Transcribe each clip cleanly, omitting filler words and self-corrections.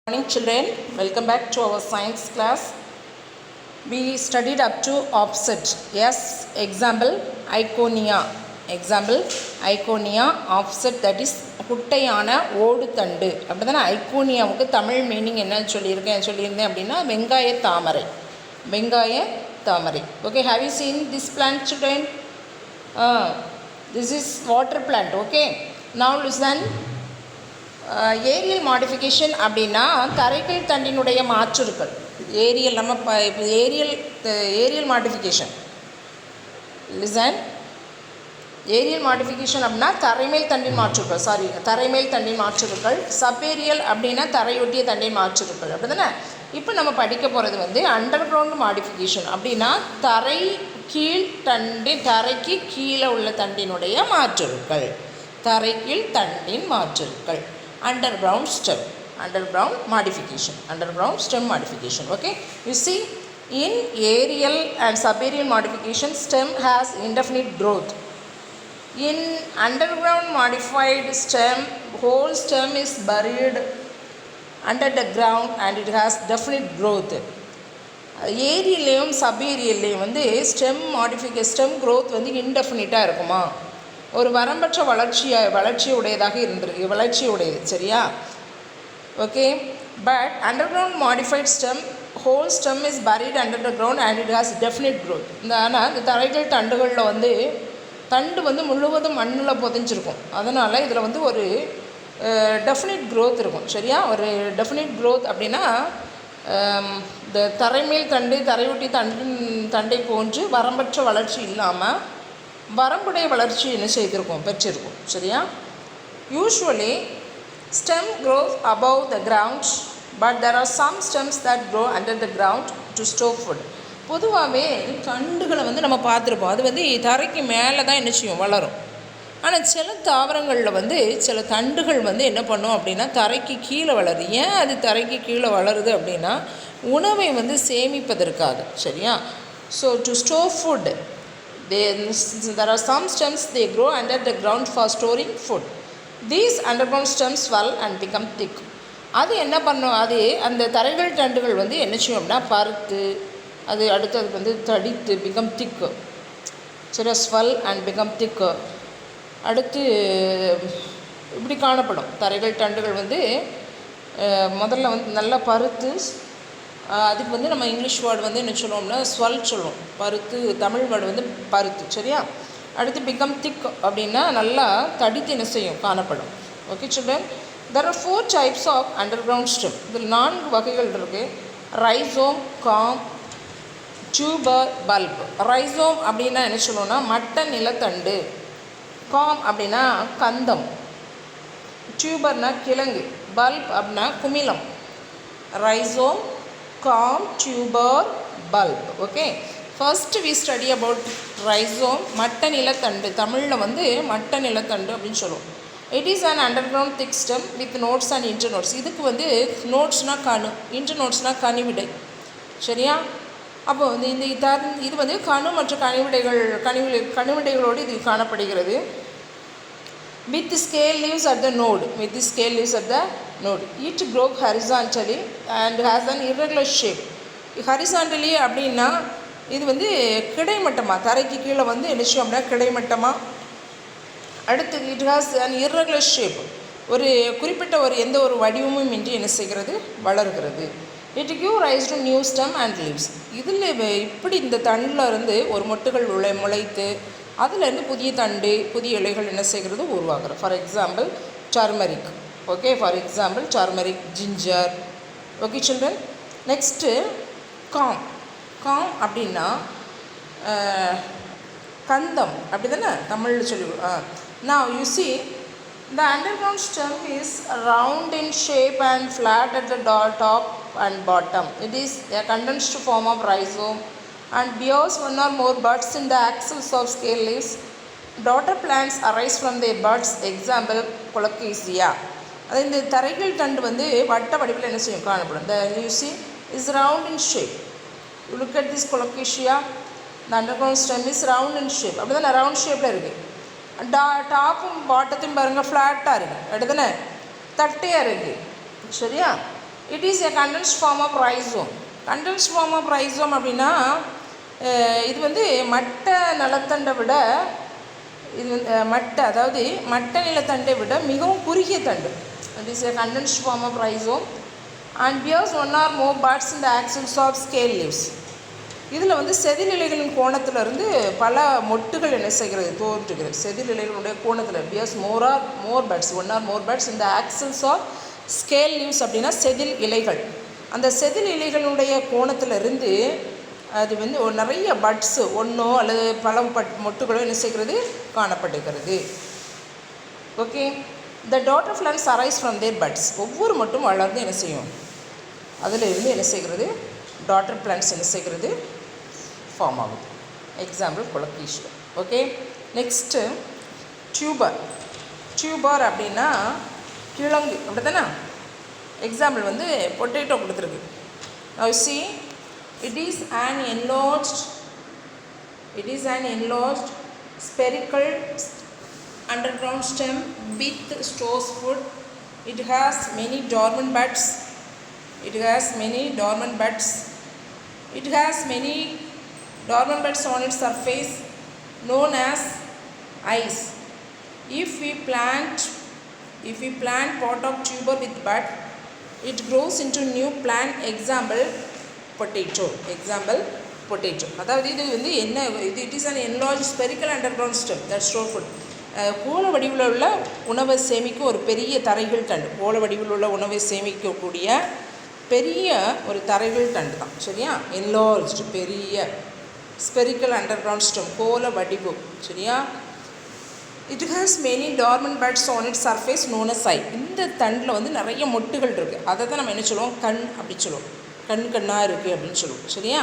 Morning children, welcome back to our science class. We studied up to opposite. Yes, example Iconia. Opposite, that is குட்டையான ஓடு தண்டு. அப்படிதானே ஐகோனியாவுக்கு Tamil meaning என்னன்னு சொல்லியிருந்தேன் அப்படின்னா வெங்காய தாமரை. Okay, have you seen this plant children? This is water plant. Okay, now listen. Aerial modification அப்படின்னா தரைக்கீழ் தண்டினுடைய மாற்றுருக்கள். ஏரியல் நம்ம aerial modification. Listen, aerial modification அப்படின்னா தரைமேல் தண்டின் மாற்றுருக்கள். சப்பேரியல் அப்படின்னா தரையொட்டிய தண்டின் மாற்றுருக்கள். அப்படி தானே இப்போ நம்ம படிக்க போகிறது அண்டர் கிரவுண்ட் மாடிஃபிகேஷன். அப்படின்னா தரைக்கு கீழே உள்ள தண்டினுடைய மாற்றுருக்கள். தரைக்கீழ் தண்டின் மாற்றுருக்கள். Underground stem modification. Okay, you see, in aerial and subaerial modification, stem has indefinite growth. In underground modified stem, whole stem is buried under the ground and it has definite growth. ஏரியல்லையும் சபேரியல்லையும் stem growth இன்டெஃபினிட்டாக இருக்குமா, ஒரு வரம்பற்ற வளர்ச்சியுடையது. சரியா? Okay, but underground modified stem, whole stem is buried under the ground and it has definite growth. ஆனால் இந்த தரைகள் தண்டுகளில் தண்டு முழுவதும் மண்ணில் புதைஞ்சிருக்கும். அதனால் இதில் ஒரு டெஃபினிட் க்ரோத் இருக்கும். சரியா? ஒரு டெஃபினிட் க்ரோத் அப்படின்னா இந்த தரைமேல் தண்டு தரையொட்டி தண்டை போன்று வரம்பற்ற வளர்ச்சி இல்லாமல் வரம்புடைய வளர்ச்சி பெற்றிருக்கும். சரியா? Usually stem grows above the ground, but there are some stems that grow under the ground to store food. பொதுவாகவே தண்டுகளை நம்ம பார்த்துருப்போம். அது தரைக்கு மேலே தான் வளரும். ஆனால் சில தாவரங்களில் சில தண்டுகள் என்ன பண்ணும் அப்படின்னா தரைக்கு கீழே வளருது. ஏன் அது தரைக்கு கீழே வளருது அப்படின்னா உணவை சேமிப்பதற்காக. சரியா? So to store food, there are some stems they grow under the ground for storing food. These underground stems swell and become thick. அது என்ன பண்ணும், அது அந்த தரைகள் தண்டுகள் என்ன செய்யும் அப்படின்னா பருத்து அது அடுத்து தடித்து become thick. சரி, swell and become thick. அடுத்து இப்படி காணப்படும். தரைகள் தண்டுகள் முதல்ல நல்லா பருத்து, அதுக்கு நம்ம இங்கிலீஷ் வேர்டு என்ன சொல்லுவோம்னா ஸ்வல் சொல்லுவோம். பருத்து தமிழ் வேர்டு பருத்து. சரியா? அடுத்து பிகம் திக் அப்படின்னா நல்லா தடித்து என்ன செய்யும் காணப்படும். Okay children, there are 4 types of underground stem. இதில் 4 வகைகள் இருக்குது. Rhizome, corm, tuber, bulb. Rhizome அப்படின்னா என்ன சொல்லுவோம்னா மட்ட நிலத்தண்டு. காம் அப்படின்னா கந்தம். டியூபர்னா கிழங்கு. பல்ப் அப்படின்னா குமிழம். Rhizome, corm, tuber, bulb. Okay, first we study about rhizome. மட்ட நிலத்தண்டு. தமிழில் மட்ட நிலத்தண்டு அப்படின்னு சொல்லுவோம். It is an underground thick stem with nodes and internodes. இதுக்கு நோட்ஸ்னால் கணு, இன்டர் நோட்ஸ்னால் கனிவிடை. சரியா? அப்போ இது கணு மற்றும் கனிவிடைகளோடு இது காணப்படுகிறது. with scale leaves at the node. It grows horizontally and has an irregular shape. Horizontally அப்படின்னா இது கிடைமட்டமாக தரைக்கு கீழே என்ன செய்யும் அப்படின்னா கிடைமட்டமாக. அடுத்து it has an irregular shape. ஒரு குறிப்பிட்ட எந்த ஒரு வடிவமும் இன்றி என்ன செய்கிறது வளர்கிறது. It give rice to new stem and leaves. இதில் இப்படி இந்த தண்டில் இருந்து ஒரு மொட்டுகள் முளைத்து அதிலேருந்து புதிய தண்டு புதிய இலைகள் என்ன செய்கிறது உருவாகிறது. For example turmeric. Okay, for example turmeric, ginger. Okay children, next com. Com அப்படின்னா கந்தம். அப்படி தானே தமிழில் சொல்லிவிடும். Now you see, the underground stem is round in shape and flat at the top and bottom. It is a condensed form of rhizome and bears one or more buds in the axils of scale leaves. Daughter plants arise from the buds. Example colocasia. அது இந்த தரைகள் தண்டு வட்ட வடிவில் என்ன செய்யும் காணப்படும். The leaves is round in shape. You look at this colocasia. The underground stem is round in shape. அப்படி தான் ரவுண்ட் ஷேப்பில் இருக்குது. டாப்பும் பாட்டத்தையும் பாருங்கள் ஃப்ளாட்டாக இருக்குது. அப்படி தானே தட்டையாக இருக்குது. சரியா? It is a condensed form of rhizome. Condensed form of rhizome அப்படின்னா இது வந்து மட்ட நிலத்தண்டை விட இது அதாவது மட்ட நிலத்தண்டை விட மிகவும் குறுகிய தண்டு. It is a condensed form of rhizome and bears one or more buds in the axils of scale leaves. இதில் வந்து செதில் இலைகளின் கோணத்திலிருந்து பல மொட்டுகள் என்ன செய்கிறது தோன்றுகிறது. செதில் இலைகளுடைய கோணத்தில் பியர்ஸ் மோர் பட்ஸ் ஒன் ஆர் மோர் பட்ஸ் இந்த ஆக்சல்ஸ் ஆஃப் ஸ்கேல் லீவ்ஸ் அப்படின்னா செதில் இலைகள். அந்த செதில் இலைகளுடைய கோணத்திலிருந்து அது வந்து நிறைய பட்ஸ் ஒன்றோ அல்லது பல மொட்டுகளோ என்ன செய்கிறது காணப்படுகிறது. Okay, the daughter plants arise from their buds. ஒவ்வொரு மட்டும் வளர்ந்து என்ன செய்யும், அதில் இருந்து என்ன செய்கிறது டாட்டர் பிளான்ஸ் என்ன செய்கிறது ஃபார்ம் ஆகுது. எக்ஸாம்பிள் கொலக்கீஷியா. ஓகே, நெக்ஸ்ட்டு டியூபர் அப்படின்னா கிழங்கு அப்படி தானே. எக்ஸாம்பிள் வந்து பொட்டேட்டோ கொடுத்துருக்கு. Now see, it is an enlarged spherical underground stem with stores food. It has many dormant buds. It has many dormant buds on its surface known as eyes. If we plant pot of tuber with bud, it grows into new plant. Example potato. அதாவது இது வந்து என்ன, இது it is an enlarged spherical underground stem that store food. கோள வடிவில் உள்ள உணவை சேமிக்கும் ஒரு பெரிய தரைகள் தண்டு. கோள வடிவில் உள்ள உணவை சேமிக்கக்கூடிய பெரிய ஒரு தரைகள் தண்டு தான். சரியா, enlarged பெரிய ஸ்பெரிக்கல் அண்டர்கிரவுண்ட் ஸ்டெம் கோள வடிவு. சரியா, it has many dormant buds on its surface known as eye. இந்த தண்டில் வந்து நிறைய மொட்டுகள் இருக்குது. அதை தான் நம்ம என்ன சொல்லுவோம், கண் அப்படி சொல்லுவோம். கண்ணாக இருக்குது அப்படின்னு சொல்லுவோம். சரியா,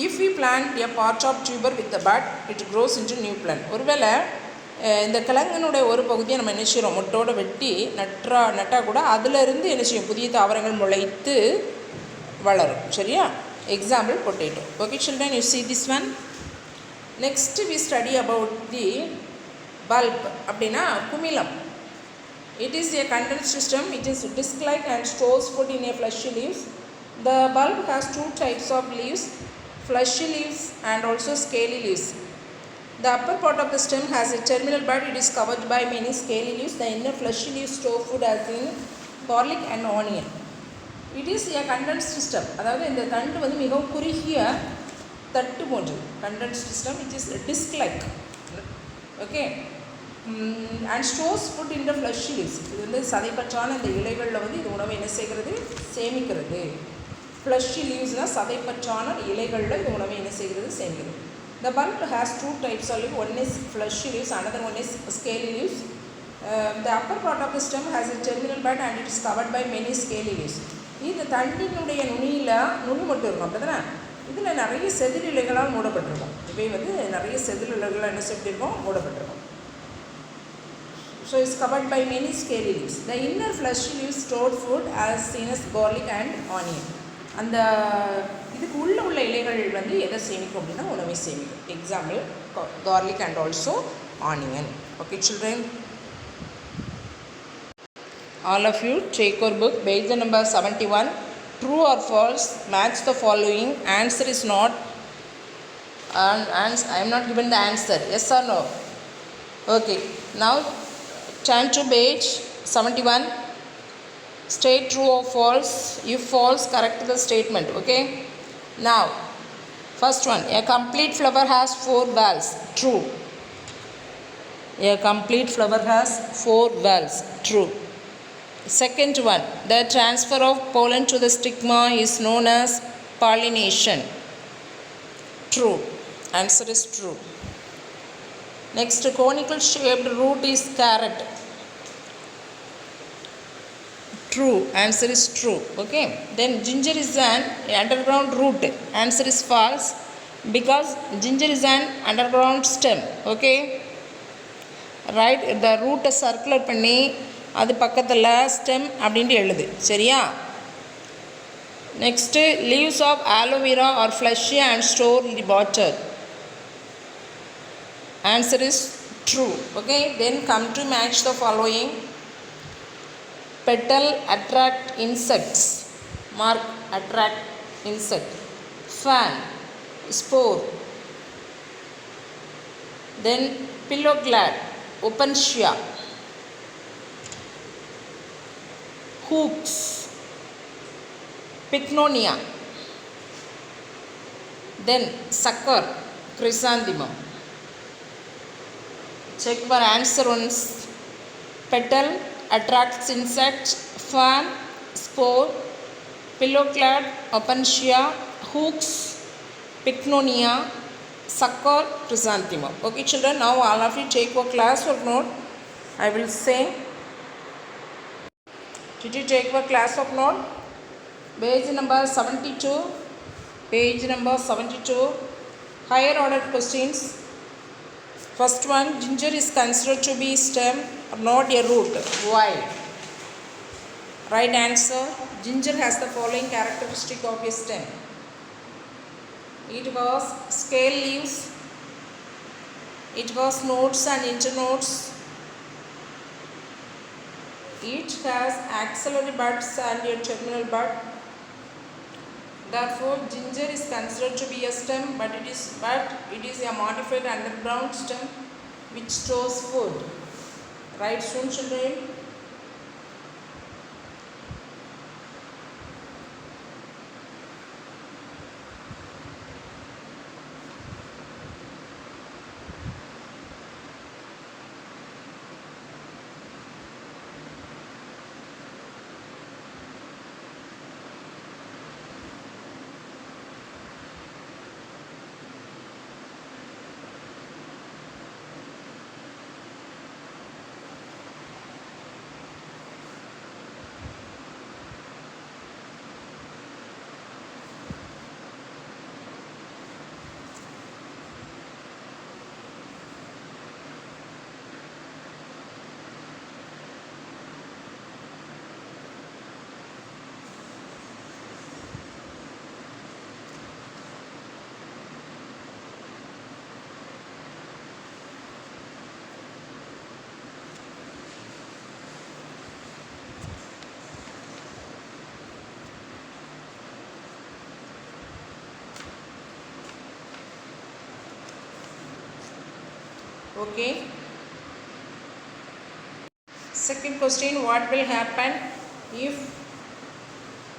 if we plant a part of tuber with the bud, it grows into new plant. ஒருவேளை இந்த கிழங்கினுடைய ஒரு பகுதியை நம்ம என்ன செய்கிறோம், மொட்டோடு வெட்டி நட்டால் கூட அதிலிருந்து என்ன செய்யும், புதிய தாவரங்கள் முளைத்து வளரும். சரியா, example potato. Okay children, you see this one. Next we study about the bulb அப்படின்னா குமிலம். It is a condensed system. It is disc-like and stores food in a fleshy leaves. The bulb has two types of leaves, fleshy leaves and also scaly leaves. The upper part of the stem has a terminal bud. It is covered by many scaly leaves. The inner fleshy leaves store food as in garlic and onion. It is a condensed system. அதாவது இந்த தண்டு வந்து மிகவும் குறுகிய தட்டு போன்று. condensed system, it is disc-like. Okay, and stores food in the fleshy leaves. இது வந்து சதைப்பற்றான இந்த இலைகளில் வந்து இது உணவை என்ன செய்கிறது, சேமிக்கிறது. fleshy leavesனால் சதைப்பற்றான இலைகளில் இது உணவை என்ன செய்கிறது, சேமிக்கிறது. The bulb has two types of leaves. One is fleshy leaves, another one is scaly leaves. The upper part of the stem has a terminal bud and it is covered by many scaly leaves. இந்த தண்டினுடைய நுனியில் நுனி மட்டும் இருக்கும். அப்படி தானே, இதில் நிறைய செதில் இலைகளால் மூடப்பட்டிருக்கும். இவை வந்து நிறைய செதில் இலைகளால் என்ன செய்யப்பட்டிருக்கும், மூடப்பட்டிருக்கும். So it's covered by many scaly leaves. The inner fleshy leaves stored food as seen as garlic and onion. அந்த இதுக்கு உள்ள இலைகள் வந்து எதை சேமிக்கும் அப்படின்னா உணவை சேமிக்கும். Example garlic and also onion. Okay children, all of you take your book, page number 71. True or false, match the following. Answer is not, and I am not given the answer. Yes or no? Okay, now turn to page 71. State true or false. If false, correct the statement. Okay, now first one, a complete flower has 4 valves. True. A complete flower has 4 valves. True. Second one, the transfer of pollen to the stigma is known as pollination. True. Answer is true. Next, conical shaped root is carrot. True. Answer is true. Okay, then ginger is an underground root. Answer is false because ginger is an underground stem. Okay, right, the root circular பண்ணி அது பக்கத்தில் stem அப்படின்ட்டு எழுது. சரியா, next leaves of aloe vera are fleshy and store in the water. Answer is true. Okay, then come to match the following. petal attract insects, mark attract insect. Fan, spore. Then pillow glad, opuntia. Hooks, pycnonia. Then sucker, chrysanthemum. Check for answer once. Petal attracts insects, fan, spore, pillow clad, opuntia, hooks, pycnonia, sucker, chrysanthemum. Okay children, now all of you take your class work note. I will say. Did you take your class work note? Page number 72. Page number 72. Higher order questions. First one, ginger is considered to be stem or not a root. Why? Right answer, ginger has the following characteristic of a stem. It was scale leaves, it was nodes and internodes, it has axillary buds and a terminal bud. Therefore, ginger is considered to be a stem, but it is a modified underground stem which stores food. Right, soon children? Okay. Second question, what will happen if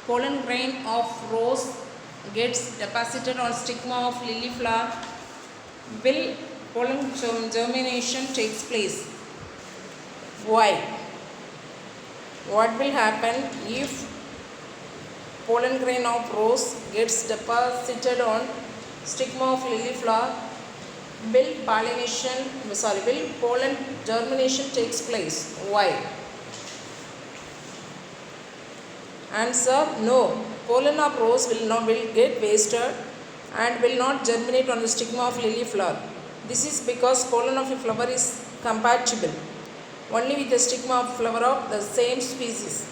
pollen grain of rose gets deposited on stigma of lily flower? Will pollen germination takes place? Why? What will happen if pollen grain of rose gets deposited on stigma of lily flower? Will pollen germination takes place? Why? Answer, no. Pollen of rose will get wasted and will not germinate on the stigma of lily flower. This is because pollen of a flower is compatible only with the stigma of flower of the same species.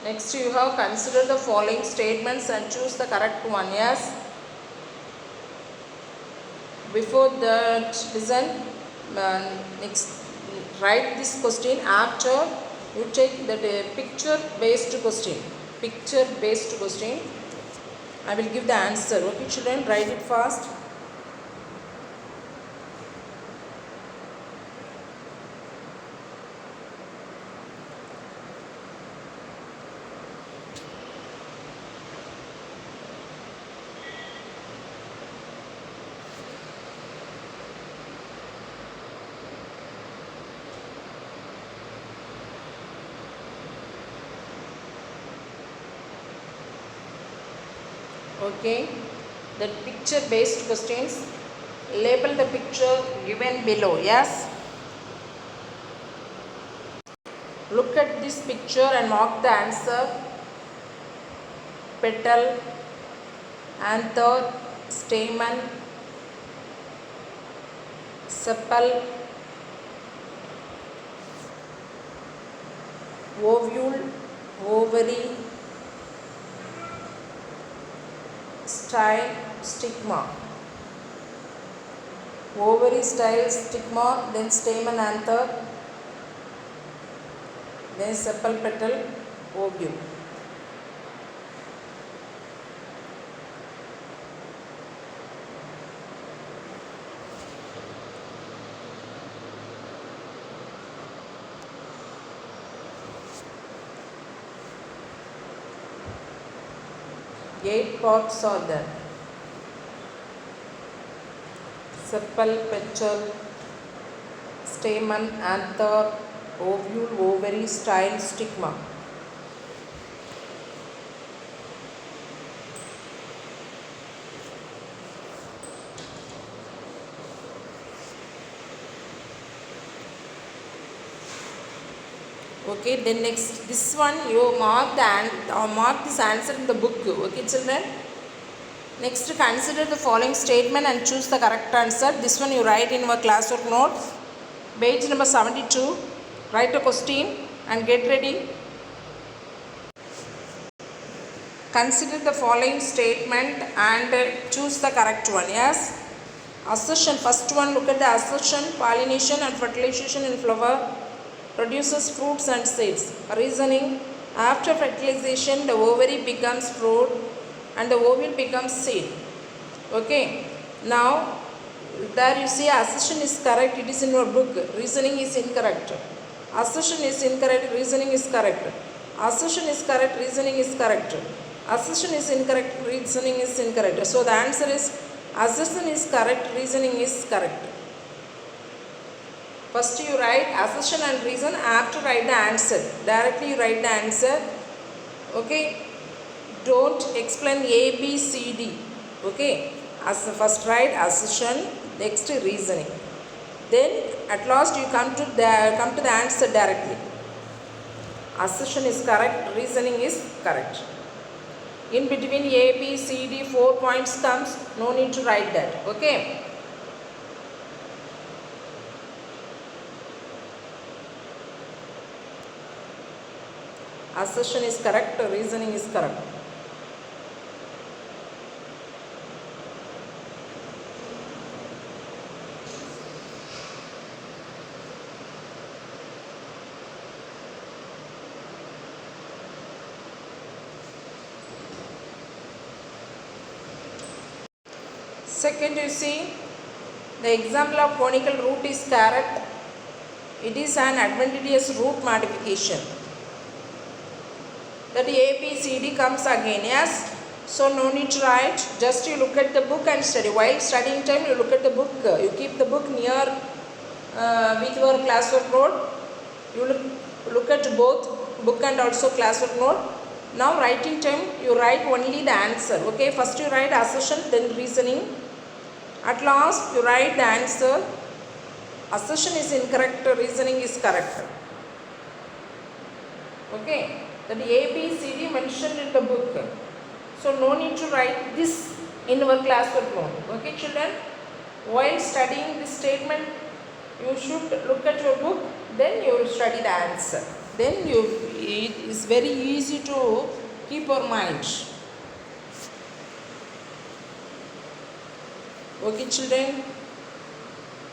Next, you have considered the following statements and choose the correct one. Yes. Before that, listen. Next, write this question after you take the picture-based question. Picture-based question. I will give the answer. Okay, children, write it fast. Okay, the picture based questions. Label the picture given below. Yes. Look at this picture and mark the answer. Petal, anther, stamen, sepal, ovule, ovary, style, stigma. Ovary, style, stigma, then stamen, anther, then sepal, petal, ovule. Eight parts are there. Sepal, petal, stamen, anther, ovule, ovary, style, stigma. Okay, then next this one you mark this answer in the book. Okay, children. Next, consider the following statement and choose the correct answer. This one you write in your classwork note. Page number 72. Write a question and get ready. Consider the following statement and choose the correct one. Yes. Assertion. First one, look at the assertion. Pollination and fertilization in flower produces fruits and seeds. Reasoning. After fertilization, the ovary becomes fruit and the ovule becomes seed. Okay. Now, there you see assertion is correct. It is in your book. Reasoning is incorrect. Assertion is incorrect. Reasoning is correct. Assertion is correct. Reasoning is correct. Assertion is incorrect. Reasoning is incorrect. So, the answer is assertion is correct. Reasoning is correct. First you write assertion and reason, after write the answer. Directly you write the answer. Okay. Don't explain A, B, C, D. Okay. First write assertion, next reasoning. Then at last you come to the answer directly. Assertion is correct, reasoning is correct. In between A, B, C, D, 4 points comes, no need to write that. Okay. Assertion is correct, reasoning is correct. Second, you see the example of conical root is carrot. It is an advantageous root modification. That A, B, C, D comes again. Yes. So no need to write. Just you look at the book and study. While studying time, you look at the book. You keep the book near with your classwork note. You look at both book and also classwork note. Now writing time, you write only the answer. Okay. First you write assertion, then reasoning. At last you write the answer. Assertion is incorrect, reasoning is correct. Okay. That A, B, C, D mentioned in the book. So no need to write this in our classwork note. Okay, children. While studying this statement, you should look at your book. Then you will study the answer. Then it is very easy to keep your mind. Okay, children.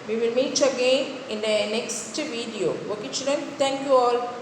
We will meet again in the next video. Okay, children. Thank you all.